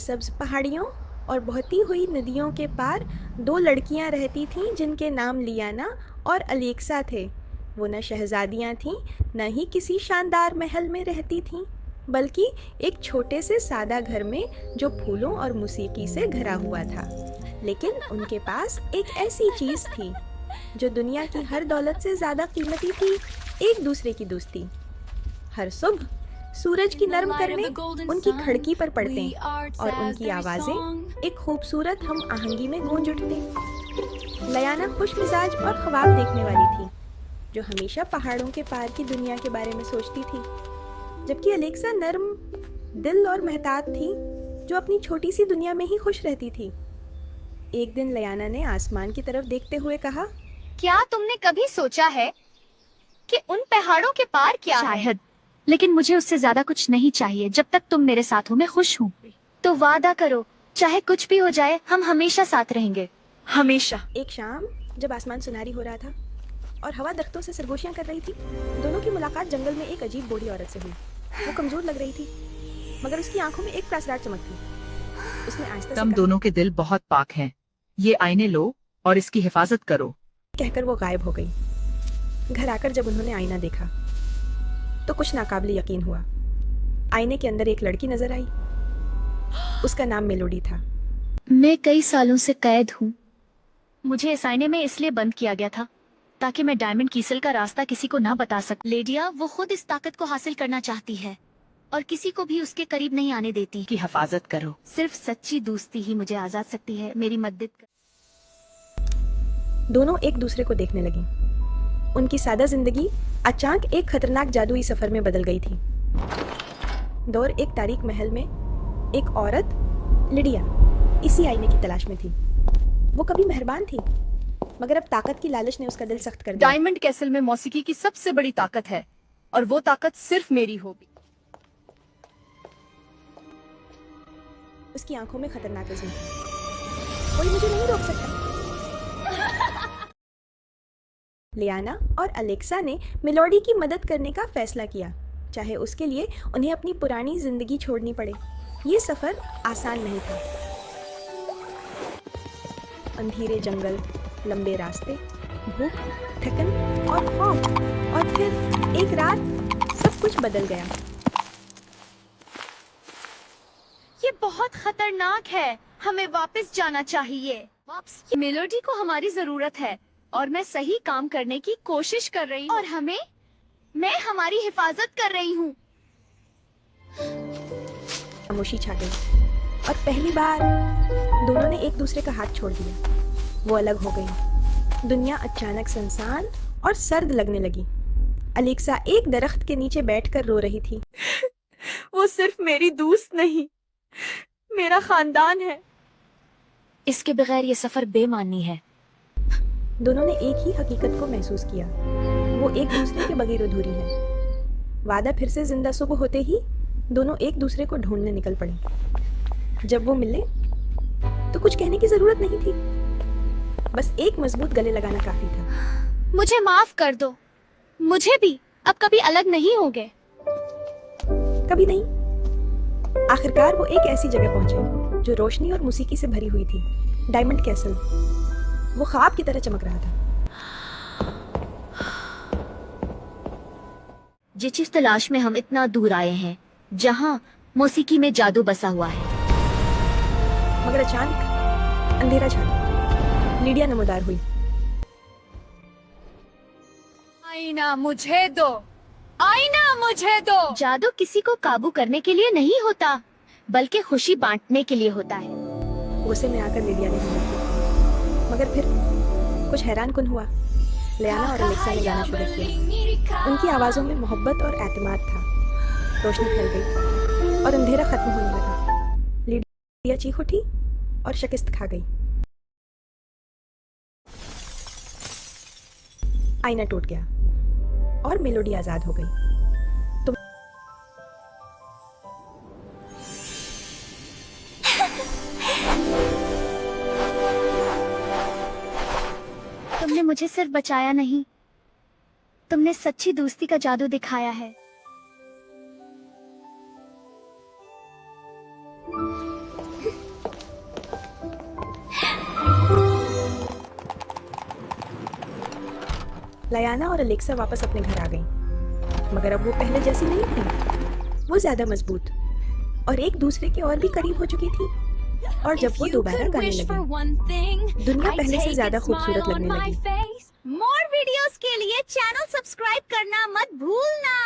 सब्ज पहाड़ियों और बहती हुई नदियों के पार दो लड़कियां रहती थीं जिनके नाम लियाना और अलेक्सा थे। वो न शहजादियां थीं, न ही किसी शानदार महल में रहती थीं, बल्कि एक छोटे से सादा घर में जो फूलों और मौसीकी से भरा हुआ था। लेकिन उनके पास एक ऐसी चीज़ थी जो दुनिया की हर दौलत से ज़्यादा कीमती थी, एक दूसरे की दोस्ती। हर सुबह सूरज की नरम किरणें उनकी खिड़की पर पड़ते और उनकी आवाज़ें एक खूबसूरत हम आहंगी में गूंज उठती। लयाना खुश मिजाज और ख्वाब देखने वाली थी, जो हमेशा पहाड़ों के पार की दुनिया के बारे में सोचती थी, जबकि अलेक्सा नर्म दिल और महतात थी, जो अपनी छोटी सी दुनिया में ही खुश रहती थी। एक दिन लयाना ने आसमान की तरफ देखते हुए कहा, क्या तुमने कभी सोचा है कि उन पहाड़ों के पार क्या है? शायद, लेकिन मुझे उससे ज्यादा कुछ नहीं चाहिए जब तक तुम मेरे साथ हो। मैं खुश हूँ। तो वादा करो, चाहे कुछ भी हो जाए, हम हमेशा साथ रहेंगे। हमेशा। एक शाम जब आसमान सुनहरी हो रहा था और हवा दरख्तों से सरगोशियां कर रही थी, दोनों की मुलाकात जंगल में एक अजीब बूढ़ी औरत से हुई। वो कमजोर लग रही थी, मगर उसकी आंखों में एक प्यासदार चमक थी। उसने आहिस्ता से तुम कहा, दोनों के दिल बहुत पाक हैं। ये आईने लो और इसकी हिफाजत करो। कहकर वो गायब हो गई। घर आकर जब उन्होंने आईना देखा तो कुछ नाकाबिल यकीन हुआ। आईने के अंदर एक लड़की नजर आई। उसका नाम मेलोडी था। मैं कई सालों से कैद हूँ। मुझे इस आईने में इसलिए बंद किया गया था ताकि मैं डायमंड कीसल का रास्ता किसी को ना बता सकूं। लेडिया, वो खुद इस ताकत को हासिल करना चाहती है और किसी को भी उसके करीब नहीं आने देती। की हिफाजत करो। सिर्फ सच्ची दोस्ती ही मुझे आजाद सकती है। मेरी मदद कर। दोनों एक दूसरे को देखने लगी। उनकी सादा जिंदगी अचानक एक खतरनाक जादुई सफर में बदल गई थी। दौर एक तारीक महल में एक औरत लिडिया इसी आईने की तलाश में थी। वो कभी मेहरबान थी, मगर अब ताकत की लालच ने उसका दिल सख्त कर दिया। डायमंड कैसल में मौसीकी की सबसे बड़ी ताकत है और वो ताकत सिर्फ मेरी होगी। उसकी आंखों में खतरनाक इज़्म था। कोई मुझे नहीं रोक सकता। लियाना और अलेक्सा ने मेलोडी की मदद करने का फैसला किया, चाहे उसके लिए उन्हें अपनी पुरानी जिंदगी छोड़नी पड़े। ये सफर आसान नहीं था। अंधेरे जंगल, लंबे रास्ते, भूख, थकन और खौफ, और फिर एक रात सब कुछ बदल गया। ये बहुत खतरनाक है। हमें वापस जाना चाहिए। मेलोडी को हमारी जरूरत है और मैं सही काम करने की कोशिश कर रही हूँ। और मैं हमारी हिफाजत कर रही हूँ। खामोशी छा गई और पहली बार दोनों ने एक दूसरे का हाथ छोड़ दिया। वो अलग हो गई। दुनिया अचानक सुनसान और सर्द लगने लगी। अलेक्सा एक दरख्त के नीचे बैठकर रो रही थी। वो सिर्फ मेरी दोस्त नहीं, मेरा खानदान है। इसके बगैर ये सफर बेमानी है। दोनों ने एक ही हकीकत को महसूस किया, वो एक दूसरे के बगैर अधूरी है। वादा फिर से जिंदा सुबह होते ही दोनों एक दूसरे को ढूंढने निकल पड़े। जब वो मिले तो कुछ कहने की जरूरत नहीं थी, बस एक मजबूत गले लगाना काफी था। मुझे माफ कर दो, मुझे भी अब कभी अलग नहीं होंगे। कभी नहीं। आखिरकार वो एक ऐसी जगह पहुंचे जो रोशनी और मौसीकी से भरी हुई थी। Diamond castle. वो ख्वाब की तरह चमक रहा था। जिस तलाश में हम इतना दूर आए हैं, जहाँ मौसीकी में जादू बसा हुआ है। मगर अचानक अंधेरा छा गया। लिडिया नमोदार हुई। आईना मुझे दो, आईना मुझे दो। जादू किसी को काबू करने के लिए नहीं होता, बल्कि खुशी बांटने के लिए होता है। गुस्से में आकर लिडिया ने हिम्मत की, मगर फिर कुछ हैरान कुन हुआ। लियाना और अलेक्सा ने गाना शुरू किया। उनकी आवाज़ों में मोहब्बत और एतमाद था। रोशनी फैल गई और अंधेरा खत्म होने लगा। लिडिया चीख उठी और शिकस्त खा गई। आईना टूट गया और मेलोडी आजाद हो गई। तुमने मुझे सिर्फ बचाया नहीं, तुमने सच्ची दोस्ती का जादू दिखाया है। लयाना और अलेक्सा वापस अपने घर आ गईं, मगर अब वो पहले जैसी नहीं थी। वो ज्यादा मजबूत और एक दूसरे के और भी करीब हो चुकी थी। और जब वो दोबारा गाने लगी, दुनिया पहले से ज्यादा खूबसूरत लगने लगी। मोर वीडियोस के लिए चैनल सब्सक्राइब करना मत भूलना।